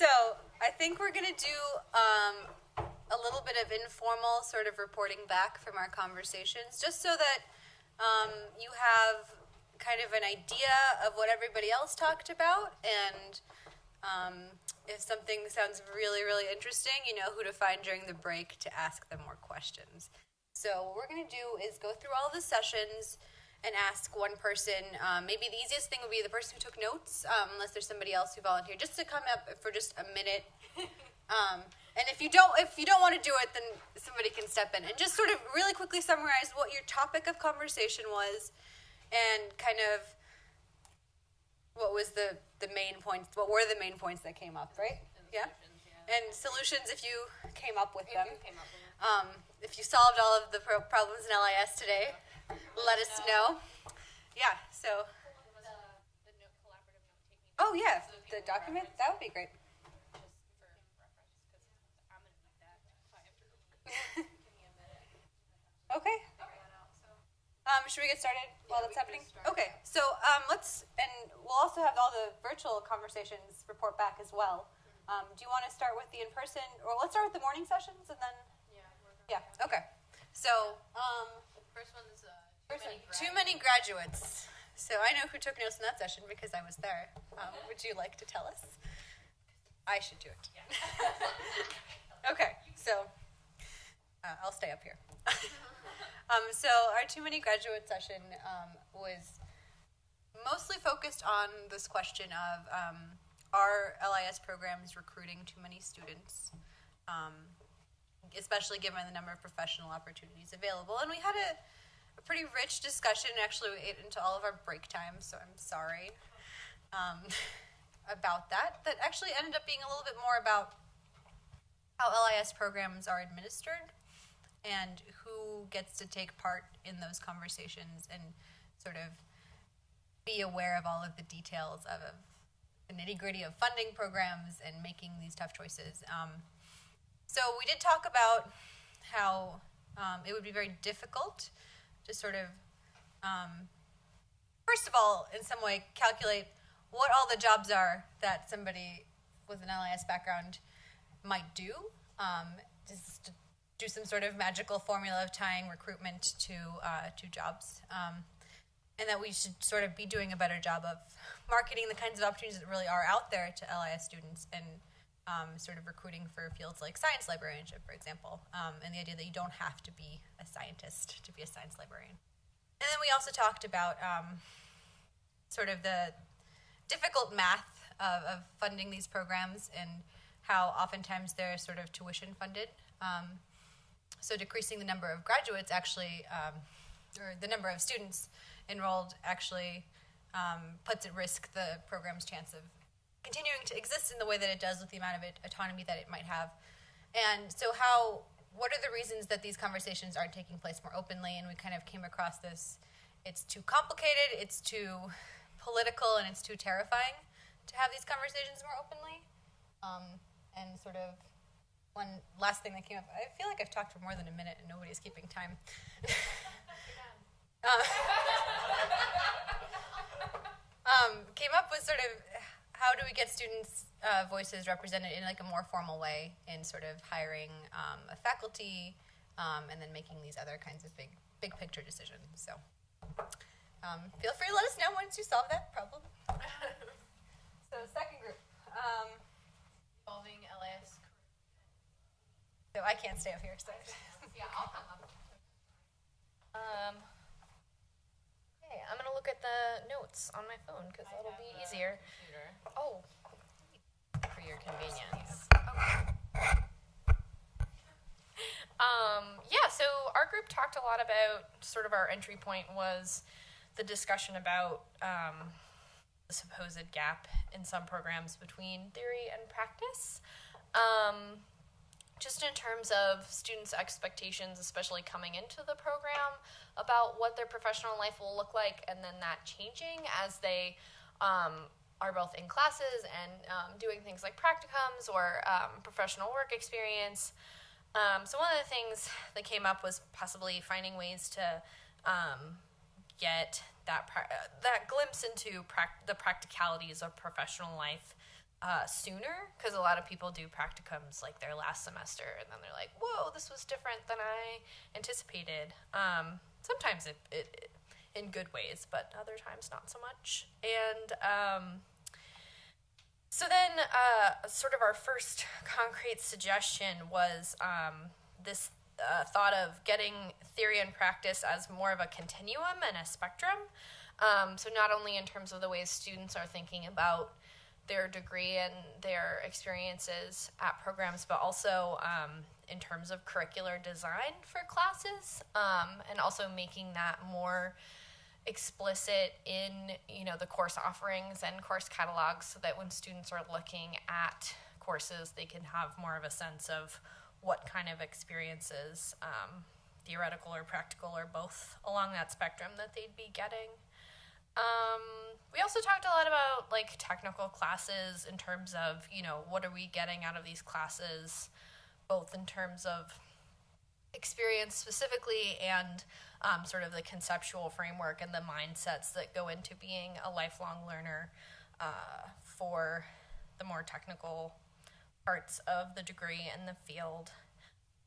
So I think we're going to do a little bit of informal sort of reporting back from our conversations, just so that you have kind of an idea of what everybody else talked about, and if something sounds really, really interesting, you know who to find during the break to ask them more questions. So what we're going to do is go through all the sessions and ask one person. Maybe the easiest thing would be the person who took notes, unless there's somebody else who volunteered, just to come up for just a minute. And if you don't want to do it, then somebody can step in and just sort of really quickly summarize what your topic of conversation was, and kind of what was the main points. What were the main points that came up, right? Yeah. And solutions if you came up with them. If you solved all of the problems in LIS today. Let us know. Yeah, so. Oh, yeah, the document? That would be great. Okay. Should we get started while that's happening? Okay, so we'll also have all the virtual conversations report back as well. Do you want to start with the in-person, or let's start with the morning sessions and then? Yeah, okay. So, the first one is too many graduates. So I know who took notes in that session because I was there. Would you like to tell us? I should do it. Yeah. Okay, so I'll stay up here. So our too many graduate session was mostly focused on this question of are LIS programs recruiting too many students, especially given the number of professional opportunities available. And we had a pretty rich discussion. Actually, we ate into all of our break time, so I'm sorry about that. That actually ended up being a little bit more about how LIS programs are administered and who gets to take part in those conversations and sort of be aware of all of the details of the nitty-gritty of funding programs and making these tough choices. So we did talk about how it would be very difficult to sort of, first of all, in some way, calculate what all the jobs are that somebody with an LIS background might do. Just to do some sort of magical formula of tying recruitment to jobs. And that we should sort of be doing a better job of marketing the kinds of opportunities that really are out there to LIS students, and sort of recruiting for fields like science librarianship, for example, and the idea that you don't have to be a scientist to be a science librarian. And then we also talked about sort of the difficult math of funding these programs and how oftentimes they're sort of tuition funded. So decreasing the number of graduates actually, or the number of students enrolled actually puts at risk the program's chance of continuing to exist in the way that it does with the amount of autonomy that it might have. And so what are the reasons that these conversations aren't taking place more openly? And we kind of came across this, it's too complicated, it's too political, and it's too terrifying to have these conversations more openly. And sort of one last thing that came up, I feel like I've talked for more than a minute and nobody's keeping time. Came up with sort of how do we get students' voices represented in like a more formal way in sort of hiring a faculty and then making these other kinds of big picture decisions. So feel free to let us know once you solve that problem. So second group. Involving LIS. So I can't stay up here. So. Yeah, I'll come up. Okay, I'm going to look at the notes on my phone because that'll be easier. Oh, for your convenience. Yeah, so our group talked a lot about, sort of our entry point was the discussion about the supposed gap in some programs between theory and practice. Just in terms of students' expectations, especially coming into the program, about what their professional life will look like, and then that changing as they are both in classes and doing things like practicums or professional work experience. So one of the things that came up was possibly finding ways to get that glimpse into the practicalities of professional life sooner, because a lot of people do practicums like their last semester, and then they're like, whoa, this was different than I anticipated. Sometimes it in good ways, but other times not so much. And so then sort of our first concrete suggestion was this thought of getting theory and practice as more of a continuum and a spectrum. So not only in terms of the ways students are thinking about their degree and their experiences at programs, but also in terms of curricular design for classes, and also making that more explicit in, the course offerings and course catalogs, so that when students are looking at courses, they can have more of a sense of what kind of experiences, theoretical or practical or both along that spectrum, that they'd be getting. We also talked a lot about technical classes in terms of, what are we getting out of these classes, both in terms of experience specifically and sort of the conceptual framework and the mindsets that go into being a lifelong learner for the more technical parts of the degree and the field.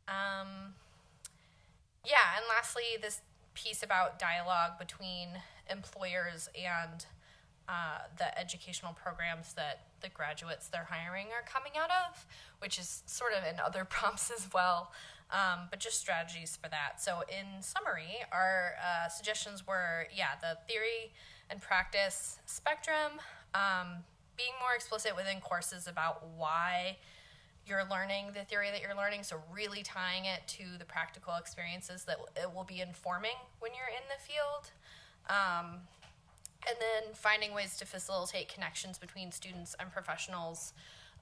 And lastly, this piece about dialogue between employers and the educational programs that the graduates they're hiring are coming out of, which is sort of in other prompts as well, but just strategies for that. So in summary, our suggestions were, the theory and practice spectrum, being more explicit within courses about why you're learning the theory that you're learning, so really tying it to the practical experiences that it will be informing when you're in the field. And then finding ways to facilitate connections between students and professionals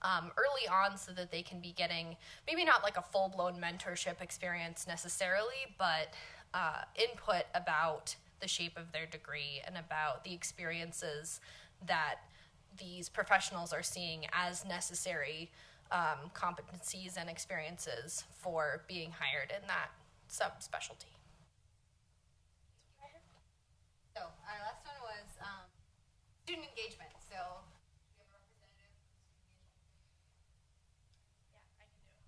early on, so that they can be getting maybe not like a full-blown mentorship experience necessarily, but input about the shape of their degree and about the experiences that these professionals are seeing as necessary competencies and experiences for being hired in that subspecialty. So our last one was student engagement. So do you have a representative? Yeah, I can do it.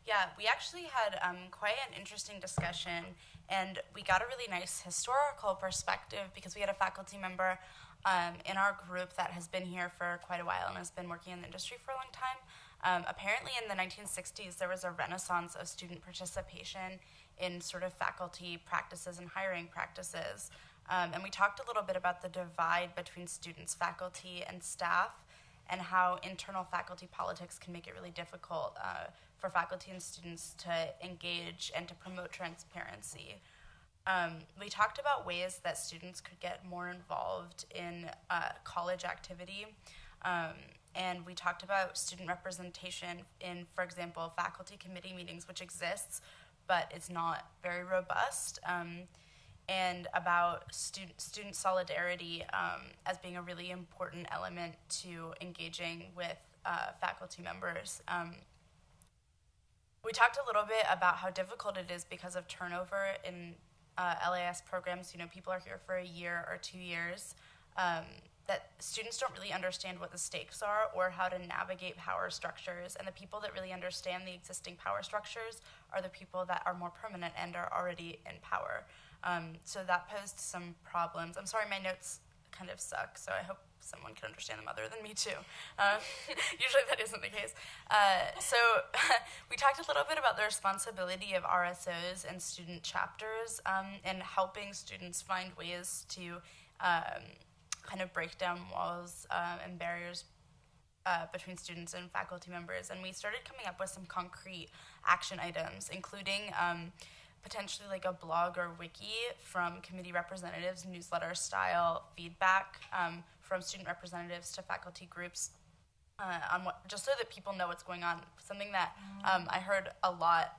Yeah, we actually had quite an interesting discussion, and we got a really nice historical perspective because we had a faculty member in our group that has been here for quite a while and has been working in the industry for a long time. Apparently in the 1960s, there was a renaissance of student participation in sort of faculty practices and hiring practices. And we talked a little bit about the divide between students, faculty, and staff, and how internal faculty politics can make it really difficult for faculty and students to engage and to promote transparency. We talked about ways that students could get more involved in college activity, and we talked about student representation in, for example, faculty committee meetings, which exists, but it's not very robust, and about student solidarity as being a really important element to engaging with faculty members. We talked a little bit about how difficult it is because of turnover in LAS programs. People are here for a year or 2 years, that students don't really understand what the stakes are or how to navigate power structures, and the people that really understand the existing power structures are the people that are more permanent and are already in power. So that posed some problems. I'm sorry, my notes kind of suck, so I hope someone can understand them other than me too. Usually that isn't the case. So we talked a little bit about the responsibility of RSOs and student chapters in helping students find ways to kind of break down walls and barriers between students and faculty members. And we started coming up with some concrete action items, including potentially like a blog or wiki from committee representatives, newsletter style feedback from student representatives to faculty groups on what, just so that people know what's going on. Something that I heard a lot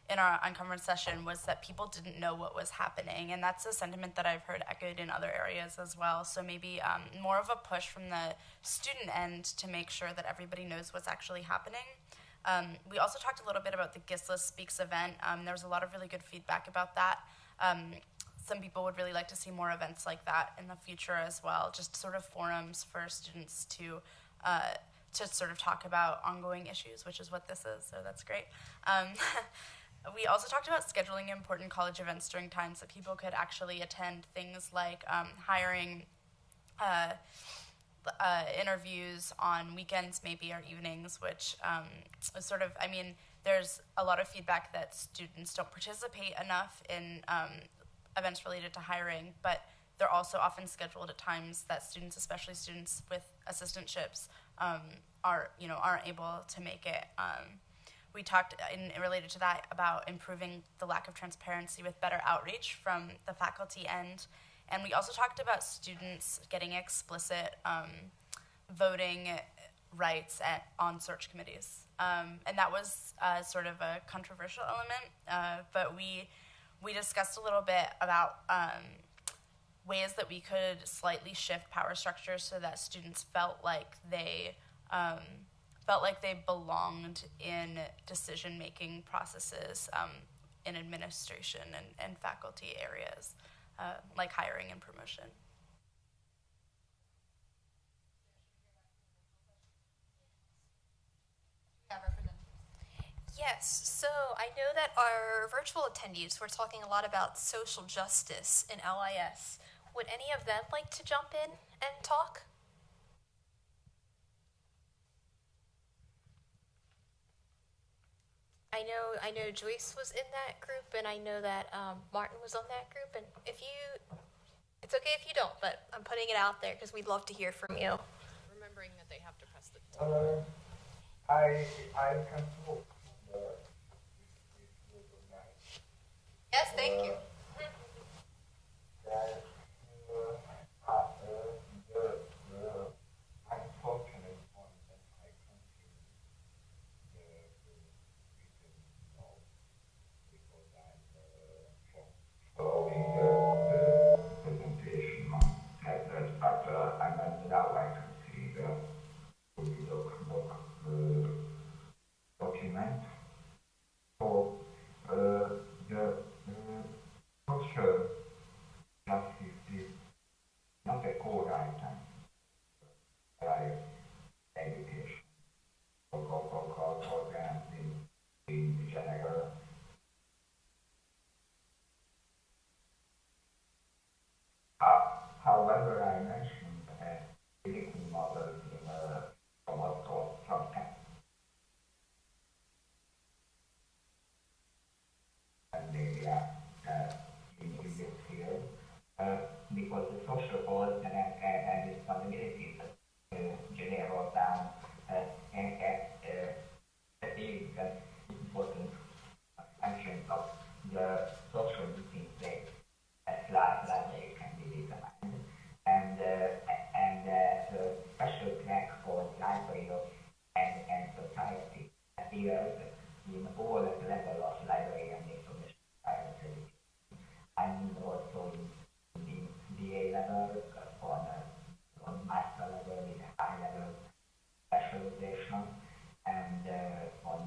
in our Unconference session was that people didn't know what was happening, and that's a sentiment that I've heard echoed in other areas as well. So maybe more of a push from the student end to make sure that everybody knows what's actually happening. We also talked a little bit about the Gisela Speaks event. There was a lot of really good feedback about that. Some people would really like to see more events like that in the future as well, just sort of forums for students to sort of talk about ongoing issues, which is what this is, so that's great. We also talked about scheduling important college events during times that people could actually attend, things like hiring interviews on weekends maybe or evenings, which is sort of, I mean, there's a lot of feedback that students don't participate enough in events related to hiring, but they're also often scheduled at times that students, especially students with assistantships, aren't able to make it. We talked related to that about improving the lack of transparency with better outreach from the faculty end. And we also talked about students getting explicit voting rights on search committees. And that was sort of a controversial element, but we discussed a little bit about ways that we could slightly shift power structures so that students felt like they belonged in decision-making processes in administration and faculty areas, like hiring and promotion. Yes, so I know that our virtual attendees were talking a lot about social justice in LIS. Would any of them like to jump in and talk? I know Joyce was in that group, and I know that Martin was on that group. And it's okay if you don't, but I'm putting it out there because we'd love to hear from you. Remembering that they have to press the. I can talk. Yes, thank you. Unfortunate point that I continue because I'm following the presentation on tablet, but now I can see the document. So the social justice is not a core item. Education programs in general. However, I mentioned clinical models from area in this field because the social goals and responsibilities general down and big important function of the social meeting place as library can be determined and the special track for library and society appears in all levels of library and information society. And also in the BA level on master level with high level specialization and on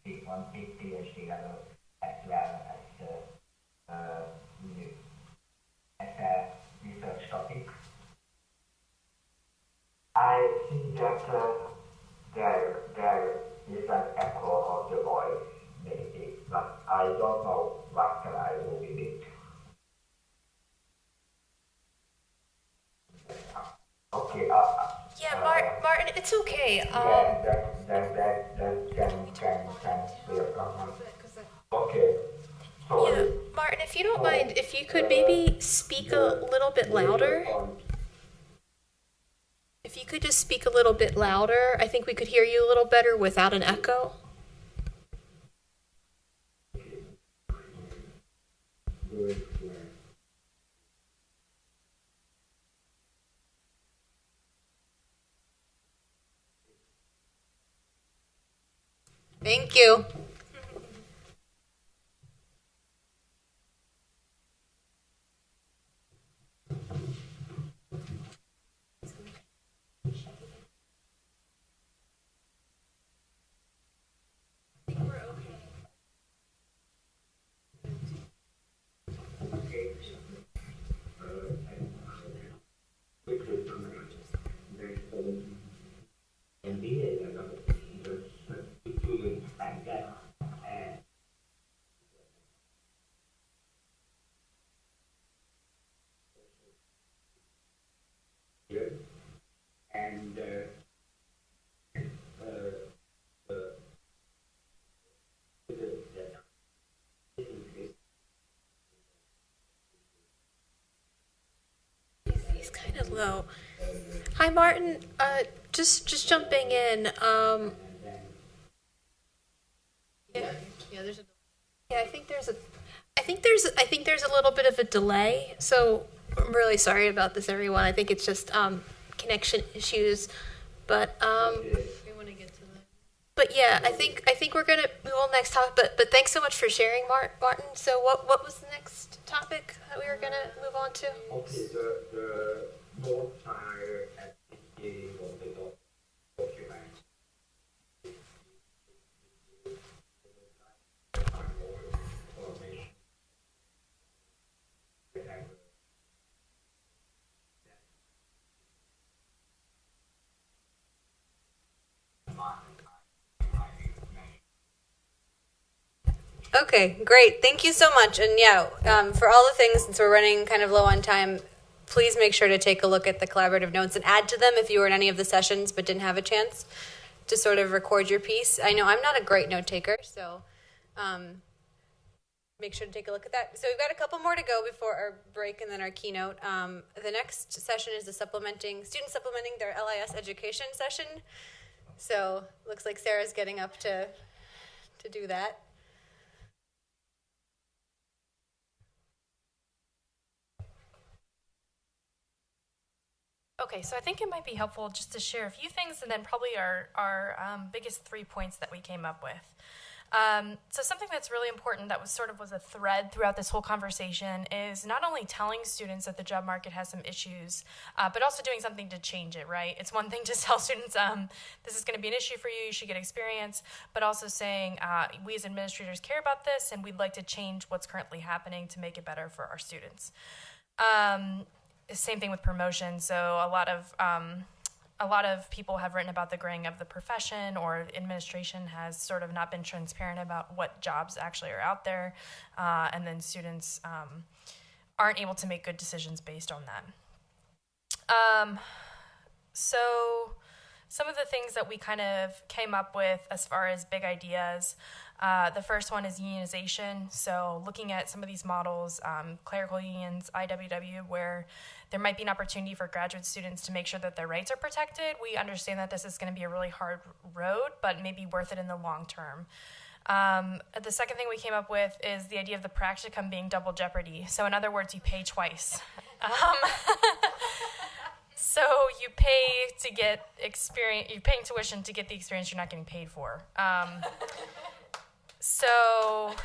PhD level as well as a research topic. I see that there is an echo of the voice maybe, but I don't know what can I do with it. Okay. Martin, it's okay. That can be a problem. Okay. Sorry. Yeah, Martin, if you don't mind, if you could maybe speak a little bit louder. If you could just speak a little bit louder, I think we could hear you a little better without an echo. Thank you. He's kind of low. Hi, Martin. Just jumping in. There's a Yeah, I think there's a little bit of a delay. So I'm really sorry about this, everyone. I think it's just connection issues, but we want to get to that. but yeah, I think we're gonna move on next topic. But thanks so much for sharing, Martin. So what was the next topic that we were gonna move on to? Okay, the board file at the beginning of the document. Okay, great. Thank you so much. And yeah, for all the things, since we're running kind of low on time, please make sure to take a look at the collaborative notes and add to them if you were in any of the sessions but didn't have a chance to sort of record your piece. I know I'm not a great note taker, so make sure to take a look at that. So we've got a couple more to go before our break and then our keynote. The next session is the students supplementing their LIS education session. So looks like Sarah's getting up to do that. Okay, so I think it might be helpful just to share a few things and then probably our biggest 3 points that we came up with. So something that's really important that was a thread throughout this whole conversation is not only telling students that the job market has some issues, but also doing something to change it, right? It's one thing to tell students, this is going to be an issue for you, you should get experience, but also saying, we as administrators care about this and we'd like to change what's currently happening to make it better for our students. Same thing with promotion. So a lot of people have written about the graying of the profession, or administration has sort of not been transparent about what jobs actually are out there, and then students aren't able to make good decisions based on that. So some of the things that we kind of came up with as far as big ideas, the first one is unionization. So looking at some of these models, clerical unions, IWW, where there might be an opportunity for graduate students to make sure that their rights are protected. We understand that this is going to be a really hard road, but maybe worth it in the long term. The second thing we came up with is the idea of the practicum being double jeopardy. So in other words, you pay twice. So you pay to get experience, you're paying tuition to get the experience you're not getting paid for. So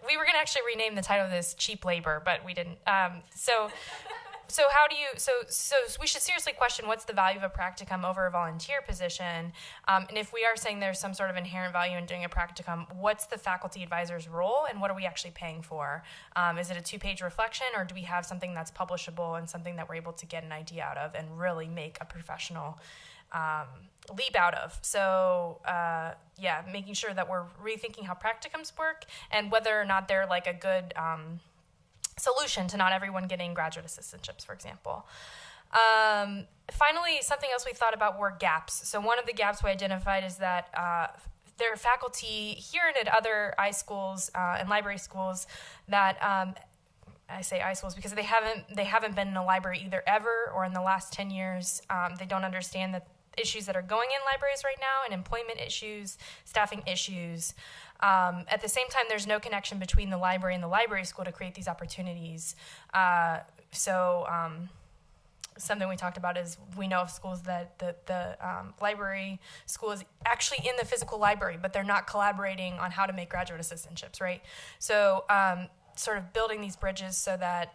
we were going to actually rename the title of this cheap labor, but we didn't. So we should seriously question what's the value of a practicum over a volunteer position. And if we are saying there's some sort of inherent value in doing a practicum, what's the faculty advisor's role and what are we actually paying for? Is it a 2-page reflection, or do we have something that's publishable and something that we're able to get an idea out of and really make a professional leap out of? So making sure that we're rethinking how practicums work and whether or not they're like a good solution to not everyone getting graduate assistantships, for example. Finally, something else we thought about were gaps. So one of the gaps we identified is that there are faculty here and at other iSchools and library schools that I say iSchools because they haven't been in a library either ever or in the last 10 years. They don't understand the issues that are going in libraries right now, and employment issues, staffing issues. At the same time, there's no connection between the library and the library school to create these opportunities. Something we talked about is we know of schools that the library school is actually in the physical library, but they're not collaborating on how to make graduate assistantships, right? So sort of building these bridges so that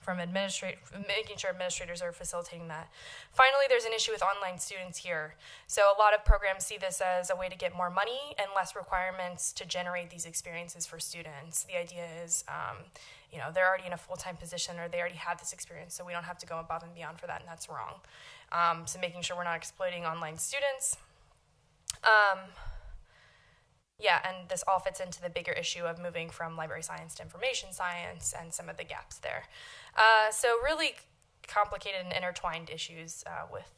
from making sure administrators are facilitating that. Finally, there's an issue with online students here. So a lot of programs see this as a way to get more money and less requirements to generate these experiences for students. The idea is, they're already in a full-time position or they already have this experience, so we don't have to go above and beyond for that, and that's wrong. So making sure we're not exploiting online students. And this all fits into the bigger issue of moving from library science to information science and some of the gaps there. So really complicated and intertwined issues with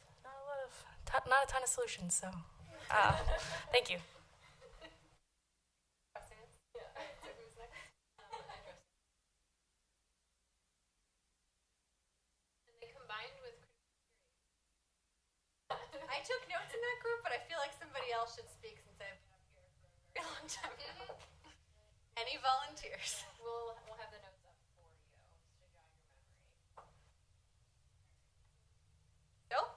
not a ton of solutions. So thank you. I took notes in that group, but I feel like somebody else should speak since I've been up here for a very long time now. Any volunteers? We'll have the notes up for you to jog your memory. Nope.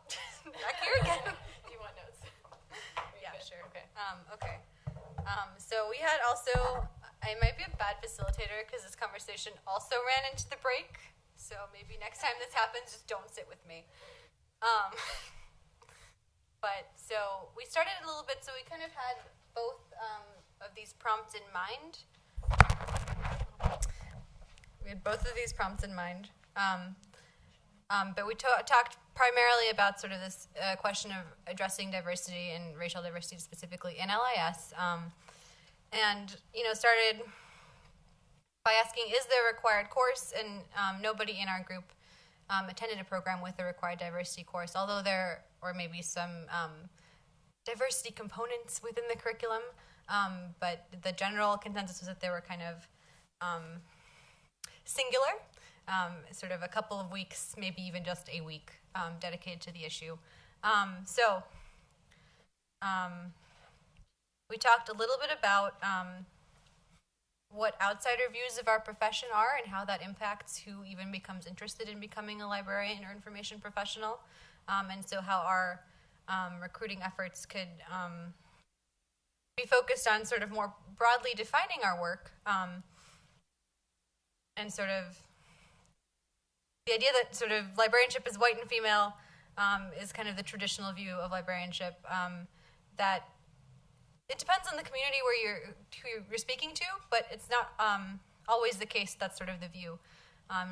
Back here again. Do you want notes? Yeah, sure. Okay. Okay. So we had also, I might be a bad facilitator because this conversation also ran into the break. So maybe next time this happens, just don't sit with me. But so we started a little bit, so we kind of had both of these prompts in mind. We had both of these prompts in mind. But we talked primarily about sort of this question of addressing diversity and racial diversity specifically in LIS. And, started by asking, is there a required course? And nobody in our group attended a program with a required diversity course, although there or maybe some diversity components within the curriculum. But the general consensus was that they were kind of singular, sort of a couple of weeks, maybe even just a week dedicated to the issue. We talked a little bit about what outsider views of our profession are and how that impacts who even becomes interested in becoming a librarian or information professional. And so how our recruiting efforts could be focused on sort of more broadly defining our work and sort of the idea that sort of librarianship is white and female is kind of the traditional view of librarianship. That it depends on the community who you're speaking to, but it's not always the case. That's sort of the view.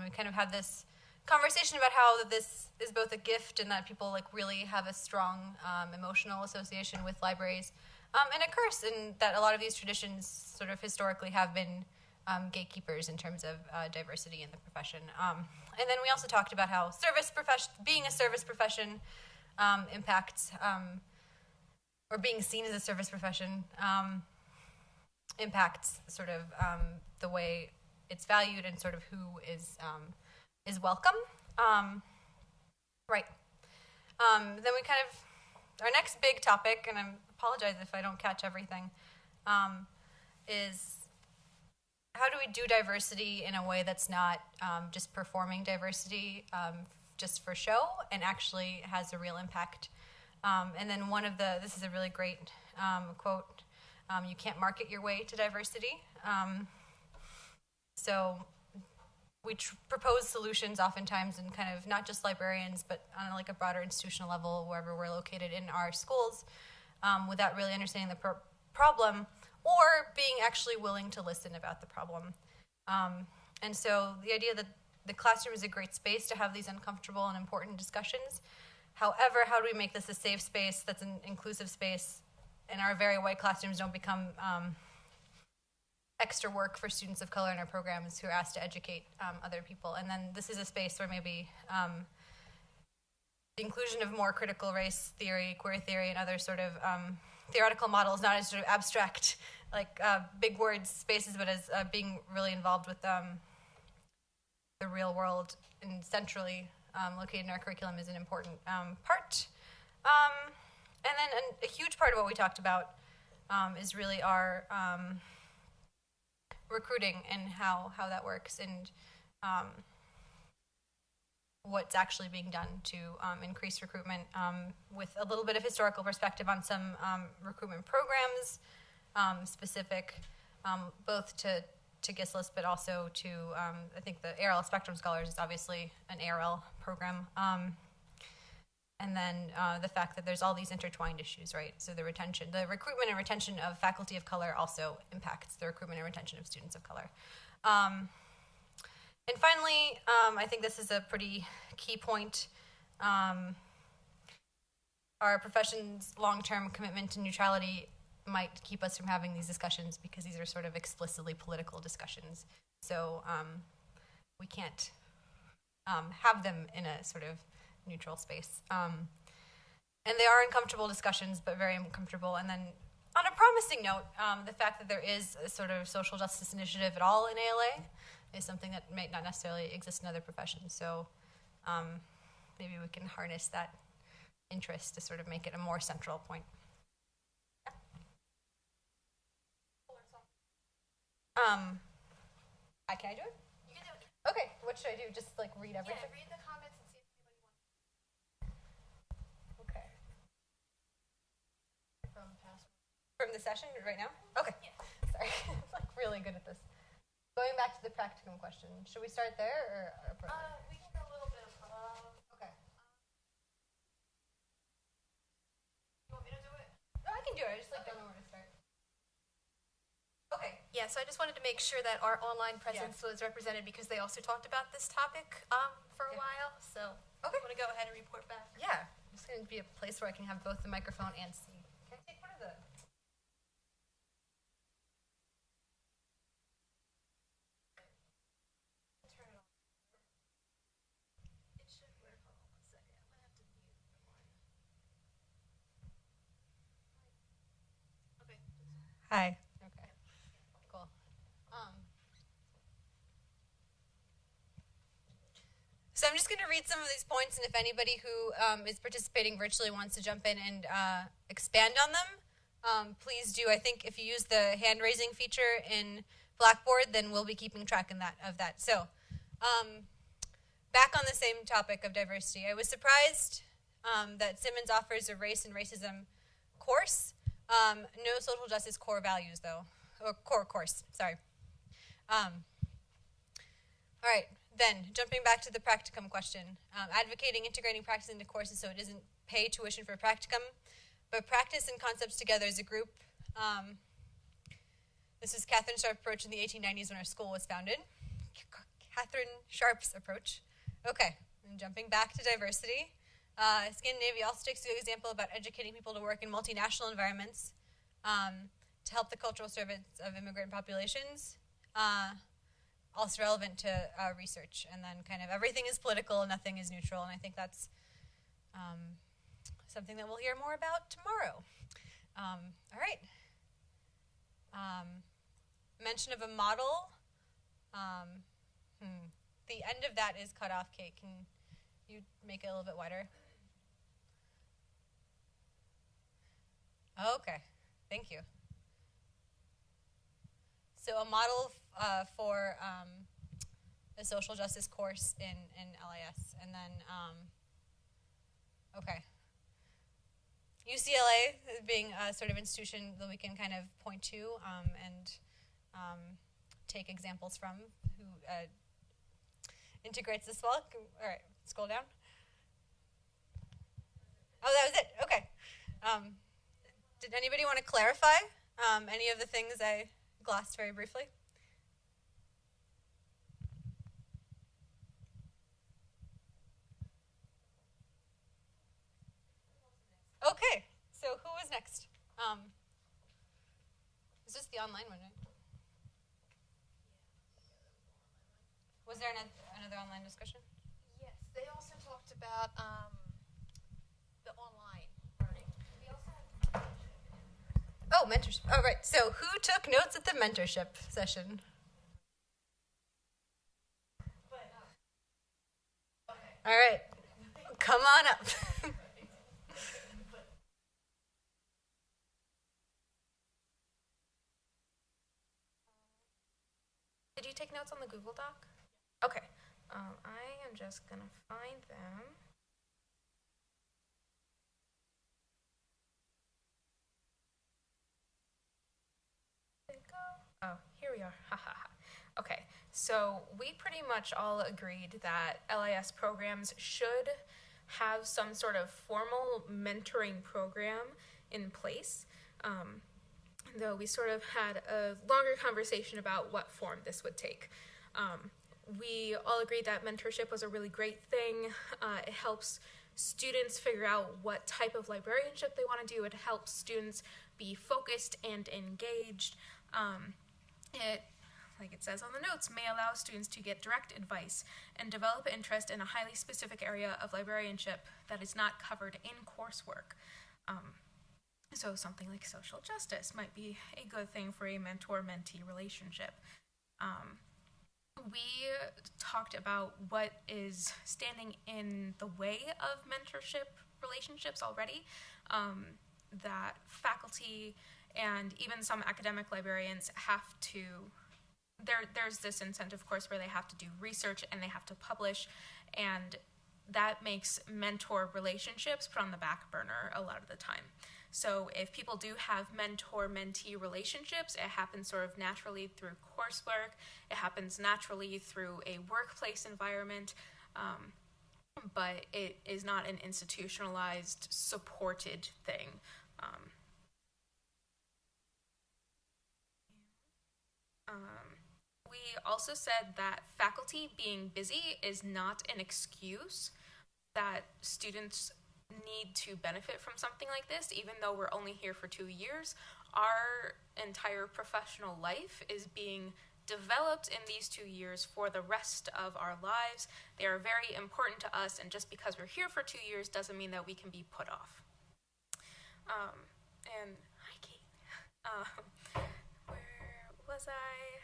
We kind of had this conversation about how this is both a gift and that people really have a strong emotional association with libraries, and a curse in that a lot of these traditions sort of historically have been gatekeepers in terms of diversity in the profession. And then we also talked about how being a service profession impacts, or being seen as a service profession impacts sort of the way it's valued and sort of who is welcome. Right. Then we kind of, our next big topic, and I apologize if I don't catch everything, is how do we do diversity in a way that's not just performing diversity just for show and actually has a real impact. And then this is a really great quote, you can't market your way to diversity. So we propose solutions oftentimes in kind of not just librarians, but on a broader institutional level, wherever we're located in our schools, without really understanding the problem or being actually willing to listen about the problem. And so the idea that the classroom is a great space to have these uncomfortable and important discussions. However, how do we make this a safe space that's an inclusive space and our very white classrooms don't become extra work for students of color in our programs who are asked to educate other people. And then this is a space where maybe the inclusion of more critical race theory, queer theory, and other sort of theoretical models, not as sort of abstract, big words spaces, but as being really involved with the real world and centrally located in our curriculum is an important part. And then a huge part of what we talked about is really our recruiting and how that works and what's actually being done to increase recruitment with a little bit of historical perspective on some recruitment programs, specific both to to GISLIS, but also to, I think the ARL Spectrum Scholars is obviously an ARL program. And then the fact that there's all these intertwined issues, right? So the recruitment and retention of faculty of color also impacts the recruitment and retention of students of color. And finally, I think this is a pretty key point. Our profession's long-term commitment to neutrality might keep us from having these discussions because these are sort of explicitly political discussions. So we can't have them in a sort of neutral space. And they are uncomfortable discussions, but very uncomfortable. And then on a promising note, the fact that there is a sort of social justice initiative at all in ALA is something that might not necessarily exist in other professions. So maybe we can harness that interest to sort of make it a more central point. Can I do it? You can do it. Okay, what should I do? Just like read everything? Yeah, read the comments and see if anybody wants. Okay. From the session right now? Okay. Yeah. Sorry, I'm like really good at this. Going back to the practicum question, should we start there or We can go a little bit above. okay. You want me to do it? No, I can do it. I just like don't know where to start. Okay. Yeah, so I just wanted to make sure that our online presence was represented because they also talked about this topic for a while. So Okay. I'm going to go ahead and report back. Yeah. It's going to be a place where I can have both the microphone and see. Can I take one of the? Turn it on. It should work. Hold on 1 second. I'm going to have to mute the one. Okay. Hi. Okay. Cool. So I'm just going to read some of these points, and if anybody who is participating virtually wants to jump in and expand on them, please do. I think if you use the hand raising feature in Blackboard, then we'll be keeping track of that. So back on the same topic of diversity, I was surprised that Simmons offers a race and racism course. No social justice core values, though, or core course, sorry. All right, then, jumping back to the practicum question. Advocating integrating practice into courses so it isn't pay tuition for practicum, but practice and concepts together as a group. This is Catherine Sharp's approach in the 1890s when our school was founded. Catherine Sharp's approach. Okay, and jumping back to diversity. Scandinavia also takes a good example about educating people to work in multinational environments to help the cultural servants of immigrant populations. Also relevant to research. And then kind of everything is political, nothing is neutral. And I think that's something that we'll hear more about tomorrow. All right. Mention of a model. The end of that is cut off, Kate. Can you make it a little bit wider? Okay, thank you. So a model for a social justice course in LIS. And then, okay. UCLA being a sort of institution that we can kind of point to and take examples from, who integrates this well. All right, scroll down. Oh, that was it. Okay. Did anybody want to clarify any of the things I glossed very briefly? Okay, so who was next? Is this the online one, right? Was there another online discussion? Yes, they also talked about the online learning. We also had Oh, mentorship. Oh, right. So who took notes at the mentorship session? All right. Come on up. Did you take notes on the Google Doc? Okay. I am just going to find them. There we go. Oh, here we are. Ha ha ha. So we pretty much all agreed that LIS programs should have some sort of formal mentoring program in place. Though we sort of had a longer conversation about what form this would take. We all agreed that mentorship was a really great thing. It helps students figure out what type of librarianship they want to do. It helps students be focused and engaged. It, like it says on the notes, may allow students to get direct advice and develop interest in a highly specific area of librarianship that is not covered in coursework. So something like social justice might be a good thing for a mentor-mentee relationship. We talked about what is standing in the way of mentorship relationships already, that faculty and even some academic librarians have to, there's this incentive course where they have to do research and they have to publish, and that makes mentor relationships put on the back burner a lot of the time. So if people do have mentor-mentee relationships, it happens sort of naturally through coursework, it happens naturally through a workplace environment, but it is not an institutionalized, supported thing. We also said that faculty being busy is not an excuse, that students need to benefit from something like this, even though we're only here for 2 years. Our entire professional life is being developed in these 2 years for the rest of our lives. They are very important to us, and just because we're here for 2 years doesn't mean that we can be put off. And hi, Kate. Where was I?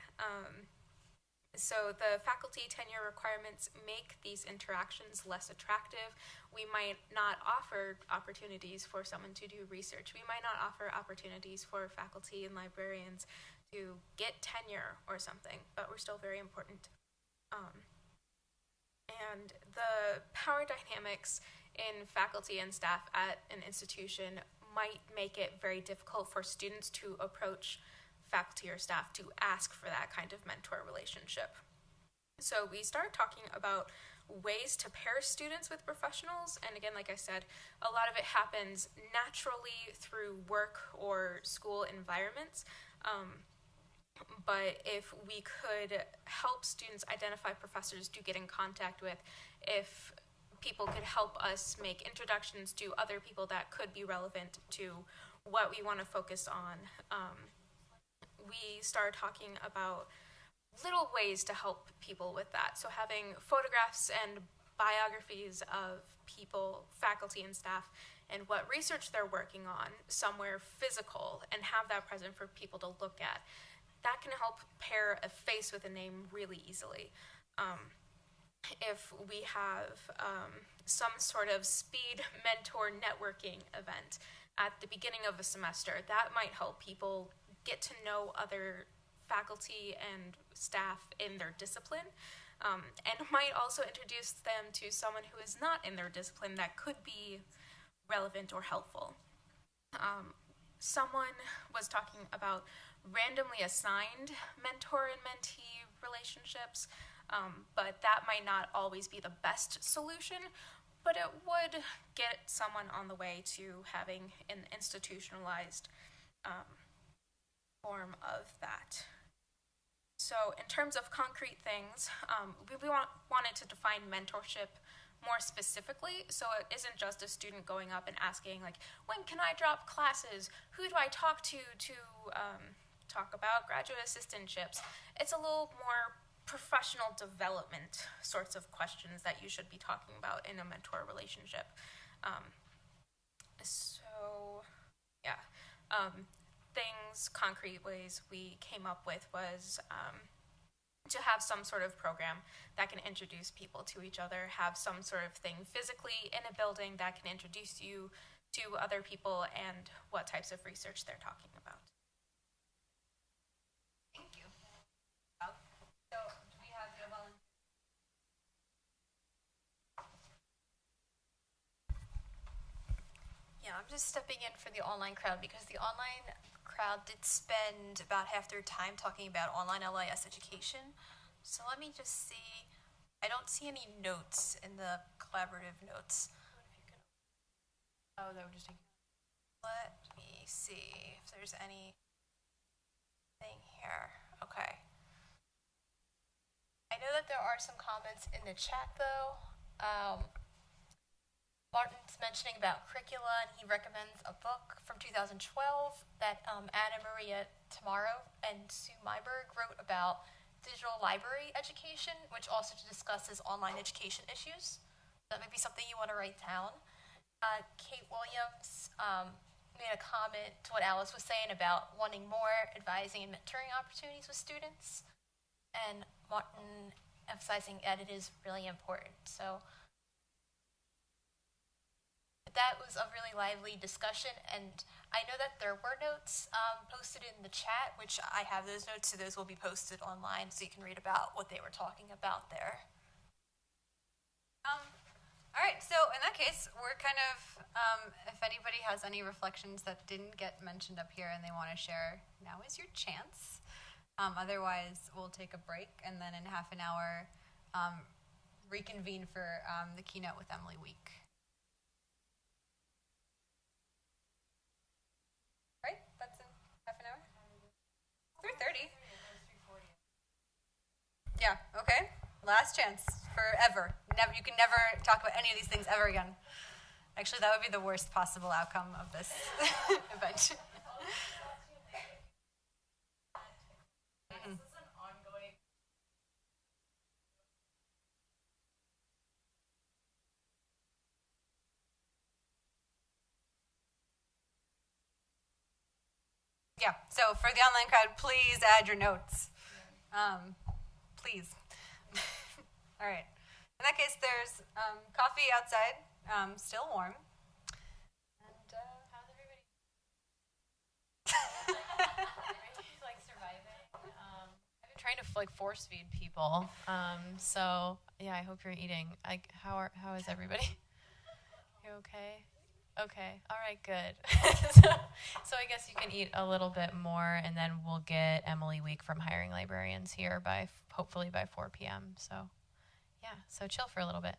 So the faculty tenure requirements make these interactions less attractive. We might not offer opportunities for someone to do research. We might not offer opportunities for faculty and librarians to get tenure or something, but we're still very important. And the power dynamics in faculty and staff at an institution might make it very difficult for students to approach faculty or staff to ask for that kind of mentor relationship. So we started talking about ways to pair students with professionals, and again, like I said, a lot of it happens naturally through work or school environments, but if we could help students identify professors to get in contact with, if people could help us make introductions to other people that could be relevant to what we want to focus on, we started talking about little ways to help people with that. So having photographs and biographies of people, faculty and staff, and what research they're working on somewhere physical and have that present for people to look at. That can help pair a face with a name really easily. If we have some sort of speed mentor networking event at the beginning of a semester, that might help people get to know other faculty and staff in their discipline, and might also introduce them to someone who is not in their discipline that could be relevant or helpful. Someone was talking about randomly assigned mentor and mentee relationships, but that might not always be the best solution, but it would get someone on the way to having an institutionalized form of that. So in terms of concrete things, we wanted to define mentorship more specifically, so it isn't just a student going up and asking, like, when can I drop classes? Who do I talk to talk about graduate assistantships? It's a little more professional development sorts of questions that you should be talking about in a mentor relationship. Things, concrete ways we came up with was to have some sort of program that can introduce people to each other, have some sort of thing physically in a building that can introduce you to other people and what types of research they're talking about. Thank you. So do we have the volunteer? Yeah, I'm just stepping in for the online crowd because the online crowd did spend about half their time talking about online LIS education. So let me just see. I don't see any notes in the collaborative notes. Oh, that would just take. Let me see if there's anything here. Okay. I know that there are some comments in the chat though. Martin's mentioning about curricula, and he recommends a book from 2012 that Anna Maria Tamaro and Sue Myberg wrote about digital library education, which also discusses online education issues. That might be something you want to write down. Kate Williams made a comment to what Alice was saying about wanting more advising and mentoring opportunities with students, and Martin emphasizing that it is really important. So that was a really lively discussion, and I know that there were notes posted in the chat, which I have those notes, so those will be posted online so you can read about what they were talking about there. All right, so in that case, we're kind of, if anybody has any reflections that didn't get mentioned up here and they want to share, now is your chance. Otherwise, we'll take a break, and then in half an hour, reconvene for the keynote with Emily Week. Right? That's in half an hour? 3:30. Yeah, okay. Last chance forever. Never, you can never talk about any of these things ever again. Actually, that would be the worst possible outcome of this event. This is an ongoing. Yeah, so for the online crowd, please add your notes. Please. All right. In that case, there's coffee outside, still warm. And How's everybody? Everybody's like surviving. I've been trying to like force feed people. So yeah, I hope you're eating. How is everybody? You okay? Okay. All right. Good. so I guess you can eat a little bit more, and then we'll get Emily Week from Hiring Librarians here hopefully by 4 p.m. So yeah. So chill for a little bit.